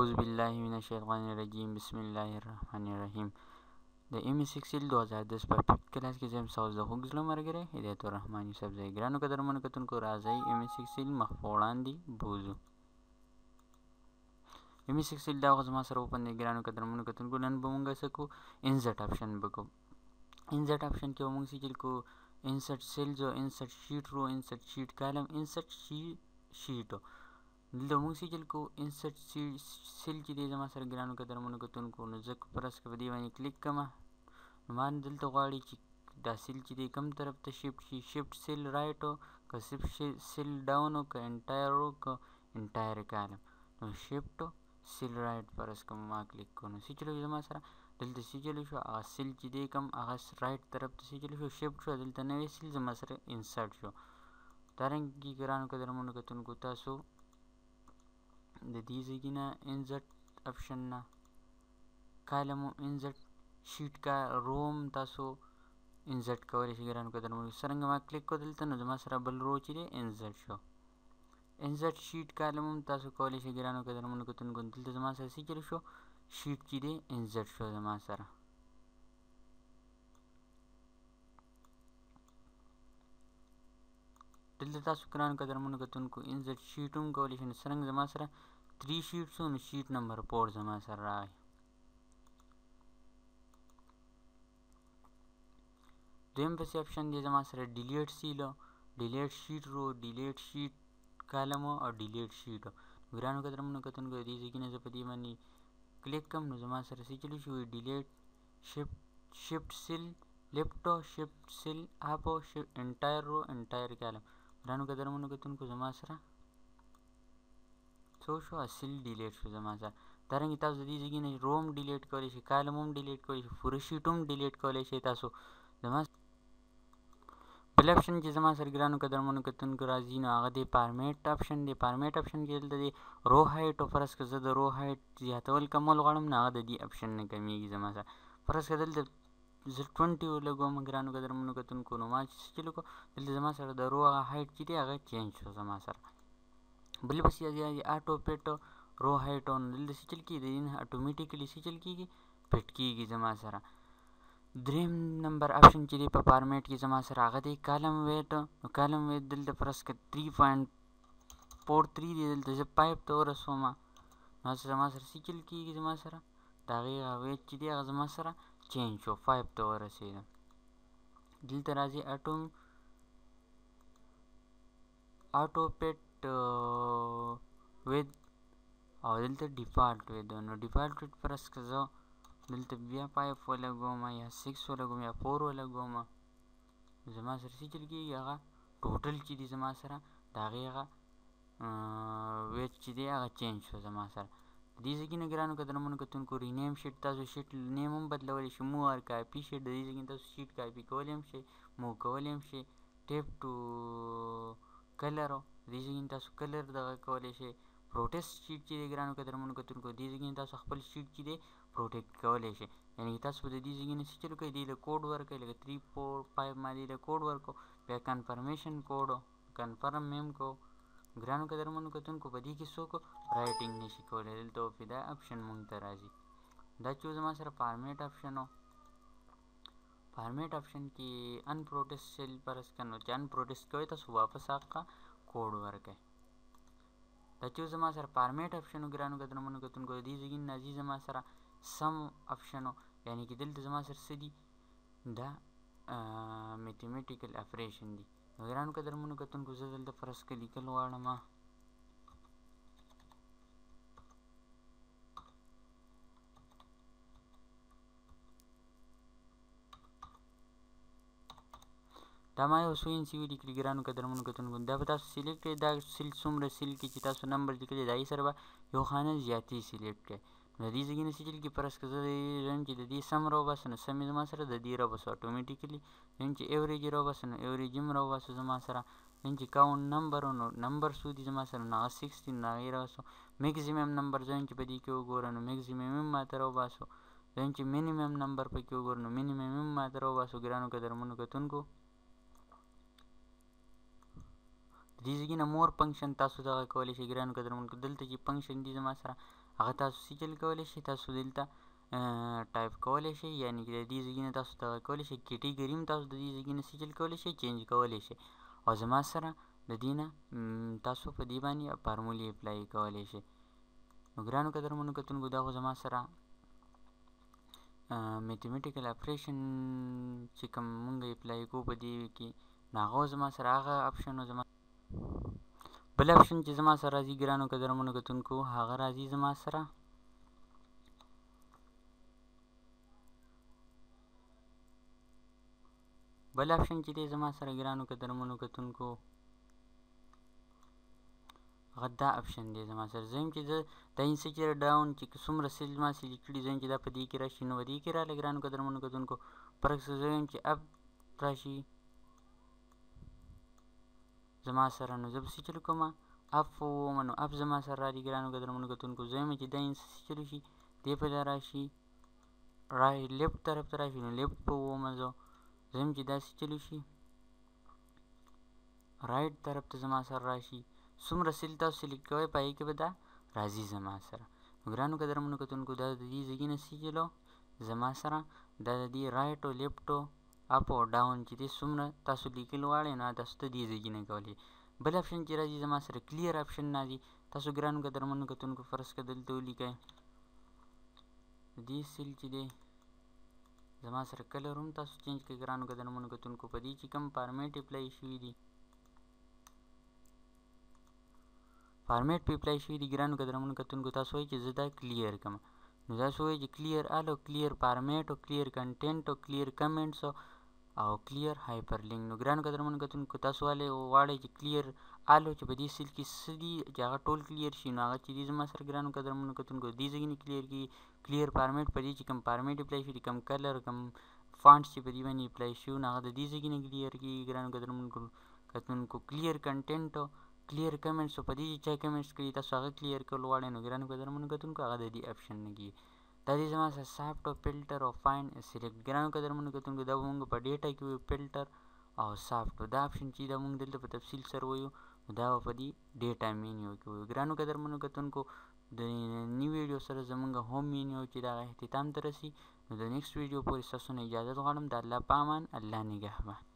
اعوذ بالله من الشیطان الرجیم بسم الله الرحمن الرحیم د ایم ایس ایکسل 2010 په ففت کلاس کې زم ساوز د خوږ زړه مرګره هدایت الرحمن یوسف زئی ګرانو قدرمنو کتونکو راځي ایم ایس ایکسل مخ په وړاندې بوزو ایم ایس ایکسل دا غوښ ما سره اوپن دی ګرانو قدرمنو کتونکو نن به مونږ سکو انسرټ آپشن بکو انسرټ آپشن کې مونږ سیل کو انسرټ سیلز او انسرټ شیټ رو انسرټ شیټ کالم انسرټ شیټ دلته مونږ سیل کو انسرټ سیل چې دی زما سره ګرانو قدرمنو کتونکو نو زه پرس په دې باندې کلیک کما ما دلته غواړي چې دا سیل چې دی کم طرف ته شیفت شي شیفت سیل رائټ او که شیفت سیل ډاون او که انټایر او که انټایر کالم نو شیفت سیل رائټ پرس کوم ما کلیک کو نو سیچلو زما سره دلته سیچلو شو هغه سیل چې دی کم هغه رائټ طرف ته سیچلو شو شیفت شو دلته نوې سیل زما سره انسرټ شو دارنګه ګرانو قدرمنو کتونکو تاسو د دې ځای نه انسرټ آپشن نه کالم انسرټ شیټ کا روم تاسو انسرټ کولی شئ ګرانو قدرمنو څرنګه ما کلیک کو دلته نو زما سره بل رو چې دی انسرټ شو انسرټ شیټ کالم هم تاسو کولی شئ ګرانو قدرمنو کتونکو دلته زما سره څه چلو شو شیټ چې دی انسرټ شو زما سره دلته تاسو ګرانو قدرمنو کتونکو انسرټ شیټ هم کولی شئ څرنګه زما سره 3 شیټس نو شیټ نمبر 4 زما سره راغی دویم پسې آپشن دی زما سره ډیلیټ سیل ډیلیټ شیټ رو ډیلیټ شیټ کالم او ډیلیټ شیټ ګرانو قدرمنو کتونکو دې ځای نه زه په دې باندې کلیک کوم نو زما سره څه چلو شو ډیلیټ شیفت سیل لیفټ شیفت سیل اپ انټایر رو انټایر کالم ګرانو قدرمنو کتونکو زما سره څو شو اصل ډیلیټ شو زما سره دارنګه تاسو د دې ځای نه روم ډیلیټ کولی شئ کالم هم ډیلیټ کولی شئ پوره شیټ هم ډیلیټ کولی شئ تاسو زما بل آپشن چې زما سره ګرانو قدرمنو کتونکو راځي نو هغه دی فارمیټ آپشن دی فارمیټ آپشن کې دلته دی رو هایټ او فرض که زه د رو هایټ زیاتول کمول غواړم نو هغه د دې آپشن نه کمیږي زما سره فرض که دلته زه 20 ولګوم ګرانو قدرمنو کتونکو نو ما چې چلو کو دلته زما سره د رو هغه هایټ چې دی هغه چینج شو زما سره بل بس یا آټو پیټ رو هایټ اون دلته څه چل کېږي د دې نه اټومیټیکلی څه چل کېږي پیټ کېږي زما سره دریم نمبر آپشن چې دی په فارمیټ کې زما سره هغه دی کالم ویټ نو کالم ویټ دلته فرض که 3.43 دی دلته زه 5 ته ورسوم نو زما سره څه چل کېږي زما سره د هغې هغه ویټ چې دی هغه زما سره چینج شو 5 ته ورسېدم دلته راځي آټو پیټ with او دلته ډیفالټ with نو ډیفالټ with پرس که زه دلته بیا 5 ولګوم یا 6 ولګوم یا 4 ولګوم زما سره څه چل کېږي هغه ټوټل چې دی زما سره د هغې هغه ویټ چې دی هغه چینج شو زما سره د دې ځای نه ګرانو قدرمنو کتونکو رینیم شیټ تاسو شیټ نیم هم بدلولی شئ مو اور کاپي شیټ د دې ځای تاسو شیټ کاپي کولی هم شئ مو کولی هم شئ ټیپ ټو کلر د دې ځای تاسو کلر دغه کولی شئ پروټیکټ شیټ چې دی ګرانو قدرمنو کتونکو دې ځای تاسو خپل شیټ چې دی پروټیکټ کولی شئ یعنې تاسو به د دې ځای نه څه چلو کوئ دې له کوډ ورکوئ لکه 3 4 5 ما دې له کوډ ورکو بیا کنفرمیشن کوډ کنفرم میم کو ګرانو قدرمنو کتونکو په دې کې څوک رایټینګ نشي کولی دلته وفدا آپشن مونږ ته راځي دا چې زما سره فارمیټ آپشن و فارمیټ آپشن کې ان پروټیکټ سیل پرس کنو چې ان پروټیکټ کوئ تاسو واپس هغه کوډ ورکوئ دا چې زما سره فارمیټ آپشن و ګرانو قدرمنو کتونکو د دې ځای نه راځي زما سره سم آپشن و یعنې چې دلته زما سره څه دي دا میتھمیټیکل اپریشن دي نو ګرانو قدرمنو کتونکو زه دلته فرض که لیکل غواړم دا ما یو څو انچې ولیکلي ګرانو قدرمنو کتونکو دا به تاسو سلیکټ کړئ دا سیل څومره سیل کې چې تاسو نمبر لیکلی د هغې سره به یو خانه زیاتې سلیکټ کړئ نو د دې ځای نه څه چل کړي فرض که زه وایم چې د دې سم راوباسم نو سم یې زما سره د دې راوباسو اټومیټیکلي وایم چې ایوریج یې راوباسم نو ایوریج هم راوباسو زما سره وایم چې کاونټ نمبر نو نمبر څو دي زما سره نو هغه 6 دي نو هغې راوباسو میکزیمم نمبر زه وایم چې په دې کې وګورم نو میکزیمم هم ماته راوباسو وایم چې مینیمم نمبر پکې وګورم نو مینیمم هم ماته راوباسو ګرانو قدرمنو کتونکو د دې ځای نه مور فنکشن تاسو دغه کولی شئ ګرانو قدرمنو دلته چې فنکشن دي زما سره هغه تاسو سیچل کولی شئ. تاسو دلته ټایپ کولی شئ، یعنې د دې ځایونه تاسو دغه کولی شئ. کیټګري هم تاسو د دې ځایونه سیچل کولی شئ، چینج کولی شئ. او زما سره د دې نه تاسو په دې باندې فارمولې اپلای کولی شئ. نو ګرانو قدرمنو کتونکو دا خو زما سره میتھمیټیکل اپریشن چې کوم مونږ اپلای کوو په دې کې، نو هغه زما سره هغه اپشن و. زما بل اپشن چې زما سره راځي ګرانو قدرمنو کتونکو، هغه راځي زما سره بل اپشن چې دی زما سره ګرانو قدرمنو کتونکو، هغه دا اپشن دی زما سره. زه یم چې زه دا انسچر ډاون چې څومره سیل ما سلیکټ کړي، زه یم چې دا په دې کې راشي. نو په دې کې راغلی ګرانو قدرمنو کتونکو. برعکس زه یم چې اپ راشي زما سره، نو زه به سیچل کومه اپ وومه. نو اپ زما سره راځي ګرانو قدرمنو کتونکو. زه یم چې دا سیچل شي، دې په دا راشي لیفټ طرف ته راشي، نو لیفټ په وومه. زه یم چې دا سیچل شي رایټ طرف ته زما سره راشي. څومره سیل تاسو سلیکټ کوئ په هغې کې به دا راځي زما سره. نو ګرانو قدرمنو کتونکو دا د دې ځایونه سیچلو زما سره، دا د دې رایټ او لیفټ او اپ او ډاون چې دی څومره تاسو لیکل غواړئ، نو تاسو ته دې ځایونه کولی. بل اپشن چې راځي زما سره کلیر اپشن راځي. تاسو ګرانو قدرمنو کتونکو فرض که دلته ولیکئ دې سیل چې دی زما سره کلر هم تاسو چینج کړئ ګرانو قدرمنو کتونکو. په دې چې کوم فارمیټ اپلای شوي دي، فارمیټ په اپلای شوي دي ګرانو قدرمنو کتونکو، تاسو وایئ چې زه دا کلیر کړم. نو تاسو وایئ چې کلیر آل او کلیر فارمیټ او کلیر کنټینټ او کلیر کمنټس او کلیر هایپر لینک. نو ګرانو قدرمنو کتونکو تاسو غواړئ چې کلیر آل چې په دې سیل کې څه دي چې هغه ټول کلیر شي. نو هغه چې دي زما سره ګرانو قدرمنو کتونکو دې ځایونه کلیر کړي. کلیر فارمیټ په دې چې کوم فارمیټ اپلای شوي دي، کوم کلر کوم فانټس چې په دې باندې اپلای شوي، نو هغه د دې ځایونه کلیر کړي ګرانو قدرمنو کتونکو. کلیر کنټینټ او کلیر کمنټس په دې چې چا کمنټس کړي تاسو هغه کلیر کول غواړئ، نو ګرانو قدرمنو کتونکو هغه د دې اپشن نه کېږي. دا دی زما سره سافټ او فلټر او فاین سلیکټ. ګرانو قدرمنو کتونکو دا به مونږ په ډیټا کې وایو فلټر او سافټ. دا اپشن چې دا مونږ دلته په تفصیل سره وایو، دا به په دې ډیټا مینیو کې وایو. ګرانو قدرمنو کتونکو د نیو ویډیو سره زمونږ هوم مینیو چې دا اختتام ته رسي. نو د نیکسټ ویډیو پورې ستاسو نه اجازت غواړم. د الله په امان، الله نگهبان.